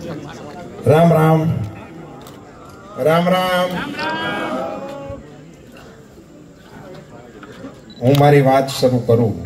રામ રામ રામ રામ. હું મારી વાત શરૂ કરું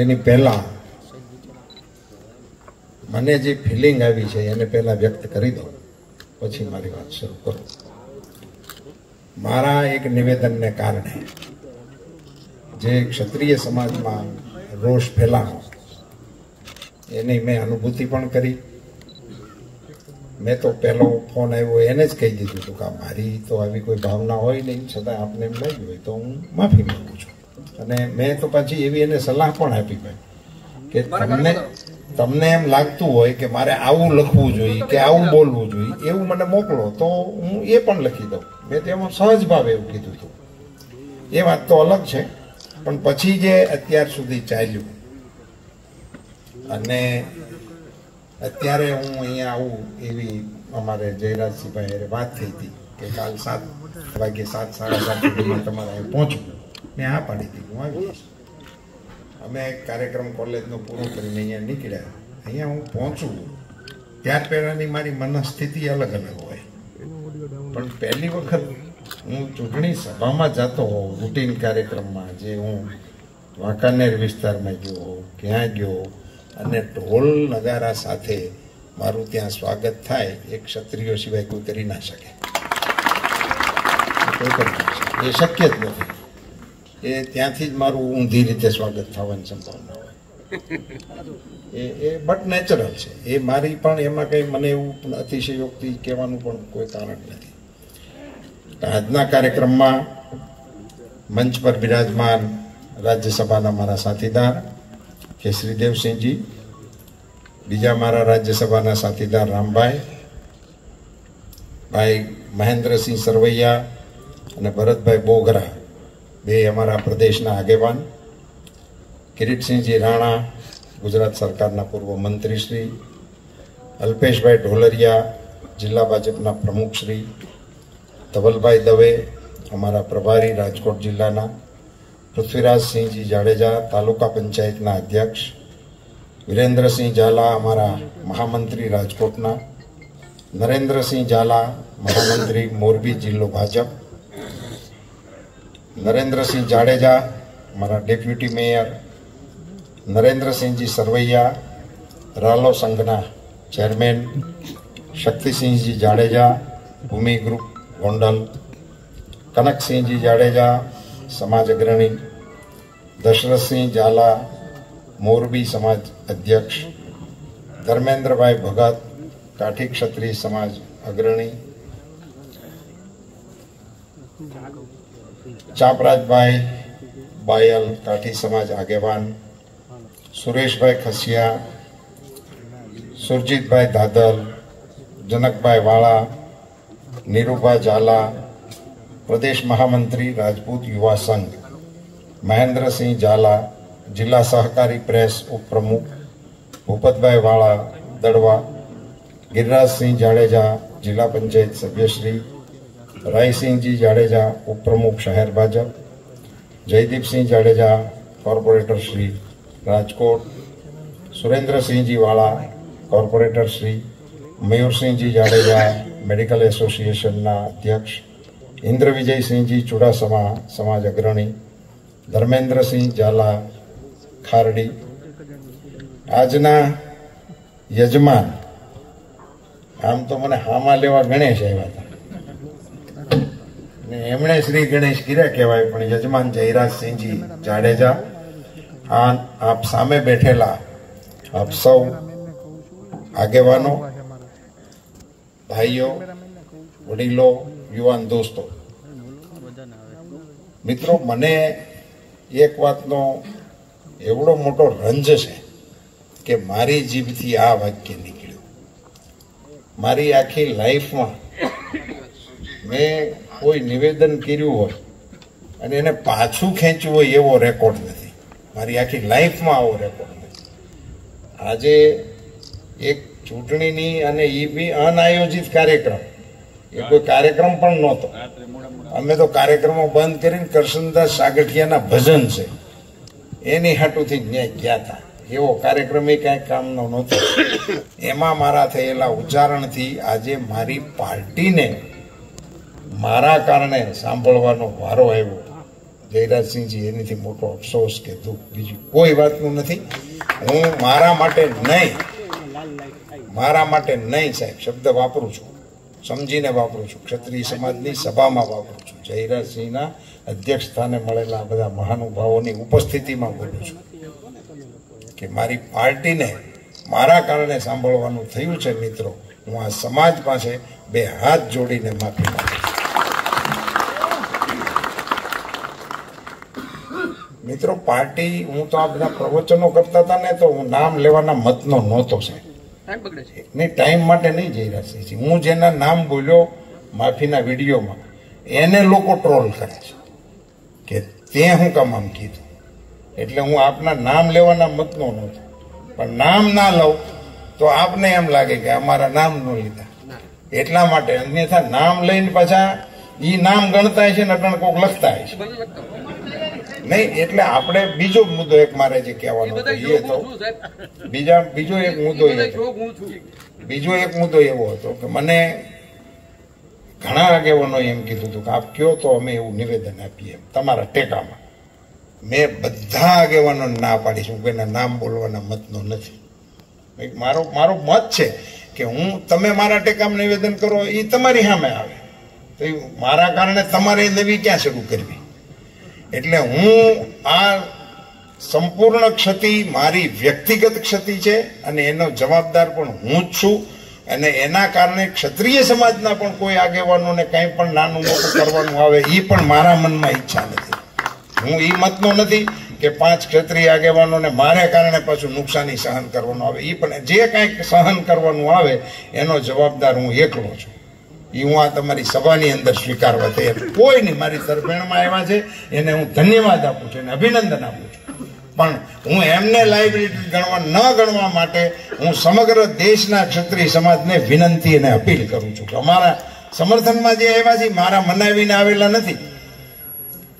એની પહેલા મને જે ફિલિંગ આવી છે એને પહેલા વ્યક્ત કરી દઉં, પછી મારી વાત શરૂ કરું. મારા એક નિવેદનને કારણે જે ક્ષત્રિય સમાજમાં રોષ ફેલાયો એની મેં અનુભૂતિ પણ કરી. મેં તો પહેલો ફોન આવ્યો એને જ કહી દીધું હતું કે મારી તો આવી કોઈ ભાવના હોય નહીં, છતાં આપને એમ લાગ્યું હોય તો હું માફી માંગુ છું. અને મેં તો પાછી એવી એને સલાહ પણ આપી કે તમને એમ લાગતું હોય કે મારે આવું લખવું જોઈએ કે આવું બોલવું જોઈએ, એવું મને મોકલો તો હું એ પણ લખી દઉં. મેં તેમાં સહજ ભાવે એવું કીધું હતું. એ વાત તો અલગ છે, પણ પછી જે અત્યાર સુધી ચાલ્યું અને અત્યારે હું અહીંયા આવું એવી અમારે જયરાજસિંહભાઈ વાત થઈ હતી કે કાલ 7 વાગે 7 સાડા 7 સુધીમાં તમારે અહીં પહોંચવું. મેં હા પાડી હતી, હું આવી જઈશ. અમે એક કાર્યક્રમ કોલેજનો પૂરો કરીને અહીંયા નીકળ્યા. અહીંયા હું પહોંચું ત્યાર પહેલાંની મારી મનસ્થિતિ અલગ અલગ હોય, પણ પહેલી વખત હું ચૂંટણી સભામાં જતો હોઉં રૂટીન કાર્યક્રમમાં, જે હું વાંકાનેર વિસ્તારમાં ગયો, ક્યાં ગયો અને ઢોલ નગારા સાથે મારું ત્યાં સ્વાગત થાય એ ક્ષત્રિયો સિવાય કોઈ કરી ના શકે. એ શક્ય જ નથી. એ ત્યાંથી જ મારું ઊંધી રીતે સ્વાગત થવાની સંભાવના હોય. એ બટ નેચરલ છે. એ મારી પણ એમાં કંઈ મને એવું અતિશયોક્તિ કહેવાનું પણ કોઈ કારણ નથી. આજના કાર્યક્રમમાં મંચ પર બિરાજમાન રાજ્યસભાના મારા સાથીદાર કેસરી દેવસિંહજી, બીજા મારા રાજ્યસભાના સાથીદાર રામભાઈ, ભાઈ મહેન્દ્રસિંહ સરવૈયા અને ભરતભાઈ બોગરા, બે અમારા પ્રદેશના આગેવાન, કિરીટસિંહજી રાણા, ગુજરાત સરકારના પૂર્વ મંત્રીશ્રી, અલ્પેશભાઈ ઢોલરિયા, જિલ્લા ભાજપના પ્રમુખશ્રી, ધવલભાઈ દવે, અમારા પ્રભારી રાજકોટ જિલ્લાના, પૃથ્વીરાજસિંહજી જાડેજા, તાલુકા પંચાયતના અધ્યક્ષ, વિરેન્દ્રસિંહ ઝાલા, અમારા મહામંત્રી રાજકોટના, નરેન્દ્રસિંહ ઝાલા, મહામંત્રી મોરબી જિલ્લો ભાજપ, નરેન્દ્રસિંહ જાડેજા, અમારા ડેપ્યુટી મેયર, નરેન્દ્રસિંહજી સરવૈયા, રાલો સંઘના ચેરમેન, શક્તિસિંહજી જાડેજા, ભૂમિ ગ્રુપ ગોંડલ, કનકસિંહજી જાડેજા, સમાજ અગ્રણી, દશરથસિંહ ઝાલા, મોરબી સમાજ અધ્યક્ષ, ધર્મેન્દ્રભાઈ ભગત, કાઠી ક્ષત્રિય સમાજ અગ્રણી, ચાપરાજભાઈ બાયલ, કાઠી સમાજ આગેવાન, સુરેશભાઈ ખસિયા, સુરજીતભાઈ દાદલ, જનકભાઈ વાળા, નીરુભા ઝાલા, પ્રદેશ મહામંત્રી રાજપૂત યુવા સંઘ, મહેન્દ્રસિંહ ઝાલા, જિલ્લા સહકારી પ્રેસ ઉપપ્રમુખ ભૂપતભાઈ વાળા દડવા, ગિરિરાજસિંહ જાડેજા, જિલ્લા પંચાયત સભ્યશ્રી, રાયસિંહજી જાડેજા, ઉપપ્રમુખ શહેર ભાજપ, જયદીપસિંહ જાડેજા, કોર્પોરેટર શ્રી રાજકોટ, સુરેન્દ્રસિંહજી વાળા, કોર્પોરેટર શ્રી, મયુરસિંહજી જાડેજા, મેડિકલ એસોસિએશનના અધ્યક્ષ, ઇન્દ્રવિજયસિંહજી ચુડાસમા, સમાજ અગ્રણી, ધર્મેન્દ્રસિંહ ઝાલા, ખારડી. આજના યજમાન, આમ તો મને હામાં લેવા ગણેશ આવ્યા હતા ને એમણે શ્રી ગણેશ ગીરા કહેવાય, પણ યજમાન જયરાજસિંહજી જાડેજા, આપ સામે બેઠેલા આપ સૌ આગેવાનો, ભાઈઓ, વડીલો, યુવાન દોસ્તો, મિત્રો, મને એક વાતનો એવડો મોટો રંજ છે કે મારી જીભથી આ વાક્ય નીકળ્યું. મારી આખી લાઈફમાં મેં કોઈ નિવેદન કર્યું હોય અને એને પાછું ખેંચવું હોય એવો રેકોર્ડ નથી. મારી આખી લાઈફમાં આવો રેકોર્ડ નથી. આજે એક ચૂંટણીની અને એ બી અનાયોજિત કાર્યક્રમ, એ કોઈ કાર્યક્રમ પણ નહોતો. અમે તો કાર્યક્રમો બંધ કરીને કરશનદાસ સાગઠિયાના ભજન છે એની હાટુથી ન્યાય ગયા હતા. એવો કાર્યક્રમ એ કાંઈ કામનો નહોતો. એમાં મારા થયેલા ઉચ્ચારણથી આજે મારી પાર્ટીને મારા કારણે સાંભળવાનો વારો આવ્યો. જયરાજસિંહજી, એનીથી મોટો અફસોસ કે દુઃખ બીજું કોઈ વાતનું નથી. હું મારા માટે નહીં સાહેબ શબ્દ વાપરું છું, સમજીને વાપરું છું, ક્ષત્રિય સમાજની સભામાં વાપરું છું, જયરાજસિંહના અધ્યક્ષ સ્થાને મળેલા બધા મહાનુભાવોની ઉપસ્થિતિમાં બોલું છું કે મારી પાર્ટીને મારા કારણે સાંભળવાનું થયું છે. મિત્રો, હું આ સમાજ પાસે બે હાથ જોડીને માફી માંગુ છું. મિત્રો, પાર્ટી, હું તો આ બધા પ્રવચનો કરતા હતા ને તો હું નામ લેવાના મતનો નહોતો સાહેબ. નહીં, ટાઈમ માટે નહીં જયરાજસિંહજી. હું જેના નામ બોલ્યો માફીના વિડીયોમાં એને લોકો ટ્રોલ કરે છે કે તે હું કામ આમ કીધું. એટલે હું આપના નામ લેવાના મતનો નહોતો, પણ નામ ના લઉં તો આપને એમ લાગે કે અમારા નામ ન લીધા એટલા માટે. અન્યથા નામ લઈને પાછા ઈ નામ ગણતા છે ને અટણ કોક લખતા છે નહીં. એટલે આપણે બીજો મુદ્દો એક મારે જે કહેવાનો એ તો બીજો એક મુદ્દો એવો હતો કે મને ઘણા આગેવાનો એમ કીધું હતું કે આપ કયો તો અમે એવું નિવેદન આપીએ તમારા ટેકામાં. મેં બધા આગેવાનોને ના પાડીશું, કોઈના નામ બોલવાના મતનો નથી. મારો મત છે કે તમે મારા ટેકામાં નિવેદન કરો એ તમારી સામે આવે, તો મારા કારણે તમારે નવી ક્યાં શરૂ કરવી. એટલે હું આ સંપૂર્ણ ક્ષતિ મારી વ્યક્તિગત ક્ષતિ છે અને એનો જવાબદાર પણ હું જ છું. અને એના કારણે ક્ષત્રિય સમાજના પણ કોઈ આગેવાનોને કંઈ પણ નાનું મોટું કરવાનું આવે એ પણ મારા મનમાં ઈચ્છા નથી. હું એ મતનો નથી કે 5 ક્ષત્રિય આગેવાનોને મારે કારણે પાછું નુકસાની સહન કરવાનું આવે. એ પણ જે કાંઈક સહન કરવાનું આવે એનો જવાબદાર હું એકલો છું. એ હું આ તમારી સભાની અંદર સ્વીકારવા તૈયાર. કોઈ નહીં, મારી તરફેણમાં આવ્યા છે એને હું ધન્યવાદ આપું છું, એને અભિનંદન આપું છું. પણ હું એમને લાયબિલિટી ગણવા માટે હું સમગ્ર દેશના ક્ષત્રિય સમાજને વિનંતી અને અપીલ કરું છું કે અમારા સમર્થનમાં જે આવ્યા છે મારા મનાવીને આવેલા નથી,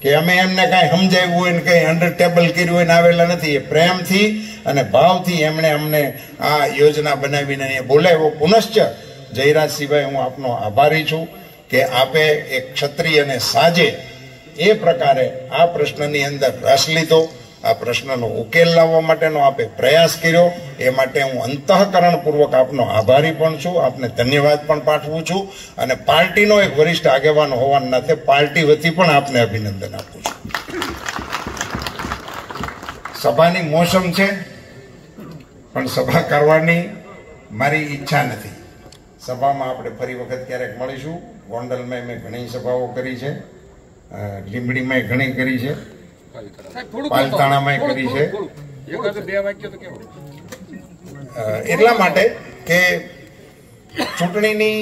કે અમે એમને કાંઈ સમજાવ્યું હોય ને કંઈ અંડર ટેબલ કર્યું હોય ને આવેલા નથી. એ પ્રેમથી અને ભાવથી એમણે અમને આ યોજના બનાવીને અહીંયા બોલાવ્યો. પુનશ્ચ જયરાજસિંહભાઈ, હું આપનો આભારી છું કે આપે એક ક્ષત્રિયને સાજે એ પ્રકારે આ પ્રશ્નની અંદર રસ લીધો, આ પ્રશ્નનો ઉકેલ લાવવા માટેનો આપે પ્રયાસ કર્યો. એ માટે હું અંતઃકરણપૂર્વક આપનો આભારી પણ છું, આપને ધન્યવાદ પણ પાઠવું છું. અને પાર્ટીનો એક વરિષ્ઠ આગેવાન હોવાના નાતે પાર્ટી વતી પણ આપને અભિનંદન આપું છું. સભાની મોસમ છે પણ સભા કરવાની મારી ઈચ્છા નથી. સભામાં આપણે ફરી વખત ક્યારેક મળીશું. ગોંડલમાં મેં ઘણી સભાઓ કરી છે, લીંબડીમાં ઘણી કરી છે, પાલતાણામાં કરી છે. એટલા માટે કે ચૂંટણીની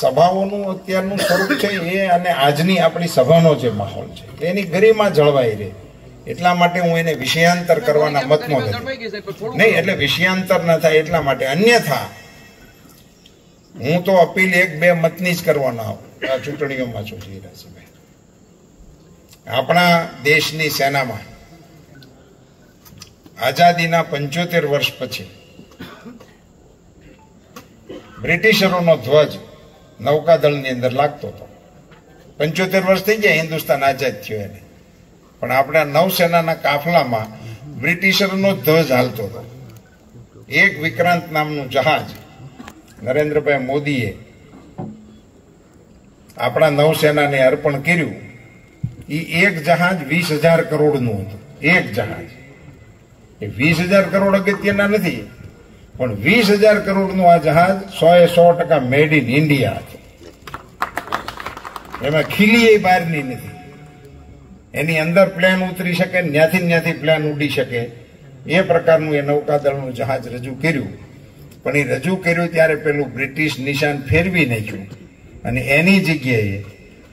સભાઓનું અત્યારનું સ્વરૂપ છે એ અને આજની આપણી સભાનો જે માહોલ છે એની ગરિમા જળવાઈ રહે એટલા માટે હું એને વિષયાંતર કરવાના મતનો નથી. નહીં, એટલે વિષયાંતર ન થાય એટલા માટે. અન્યથા હું તો અપીલ 1-2 મતની જ કરવાનો આ ચૂંટણીઓમાં છું. જયરાજસિંહભાઈ, આપણા દેશની સેનામાં આઝાદીના 75 વર્ષ પછી બ્રિટિશરોનો ધ્વજ નૌકાદળની અંદર લાગતો હતો. 75 વર્ષ થઈ ગયા હિન્દુસ્તાન આઝાદ થયો એને, પણ આપણા નૌસેનાના કાફલામાં બ્રિટિશરોનો ધ્વજ હાલતો હતો. એક વિક્રાંત નામનું જહાજ નરેન્દ્રભાઈ મોદીએ આપણા નૌસેનાને અર્પણ કર્યું. એ એક જહાજ 20,000 કરોડનું હતું. એક જહાજ, એ 20,000 કરોડ અગત્યના નથી, પણ 20,000 કરોડનું આ જહાજ 100% મેડ ઇન ઇન્ડિયા હતું. એમાં ખીલી બહારની નથી. એની અંદર પ્લેન ઉતરી શકે, ત્યાંથી પ્લેન ઉડી શકે એ પ્રકારનું એ નૌકાદળનું જહાજ રજૂ કર્યું. પણ એ રજૂ કર્યું ત્યારે પેલું બ્રિટિશ નિશાન ફેરવી નાખ્યું અને એની જગ્યાએ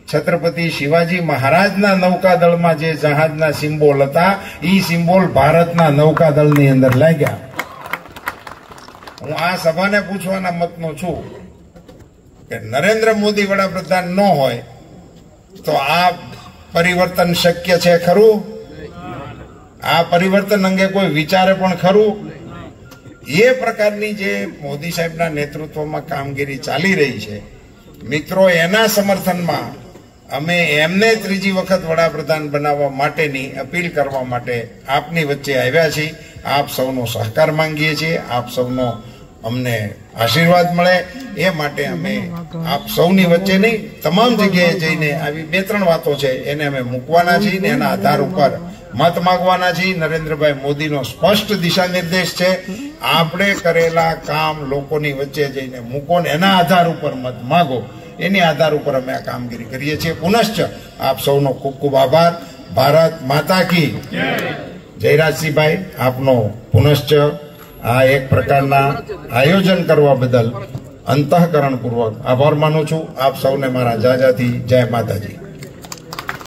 છત્રપતિ શિવાજી મહારાજના નૌકાદળમાં જે જહાજના સિમ્બોલ હતા એ સિમ્બોલ ભારતના નૌકાદળની અંદર લાગ્યા. હું આ સભાને પૂછવાના મતનો છું કે નરેન્દ્ર મોદી વડાપ્રધાન ન હોય તો આ પરિવર્તન શક્ય છે ખરું? આ પરિવર્તન અંગે કોઈ વિચારે પણ ખરું? એ પ્રકારની જે મોદી સાહેબના નેતૃત્વમાં કામગીરી ચાલી રહી છે મિત્રો, એના સમર્થનમાં અમે એમને ત્રીજી વખત વડાપ્રધાન બનાવવા માટેની અપીલ કરવા માટે આપની વચ્ચે આવ્યા છીએ. આપ સૌનો સહકાર માંગીએ છીએ. આપ સૌનો અમને આશીર્વાદ મળે એ માટે અમે આપ સૌની વચ્ચે નહીં, તમામ જગ્યાએ જઈને આવી 2-3 વાતો છે એને અમે મૂકવાના છીએ ને એના આધાર ઉપર મત માંગવાના છીએ. નરેન્દ્રભાઈ મોદીનો સ્પષ્ટ દિશા નિર્દેશ છે, આપણે કરેલા કામ લોકોની વચ્ચે જઈને મૂકો ને એના આધાર ઉપર મત માંગો. એની આધાર ઉપર અમે આ કામગીરી કરીએ છીએ. પુનશ્ચ આપ સૌનો ખૂબ ખૂબ આભાર. ભારત માતા કી જયરાજસિંહભાઈ, આપનો પુનશ્ચ આ એક પ્રકારના આયોજન કરવા બદલ અંતઃકરણપૂર્વક આભાર માનું છું. આપ સૌને મારા જાજાથી જય માતાજી.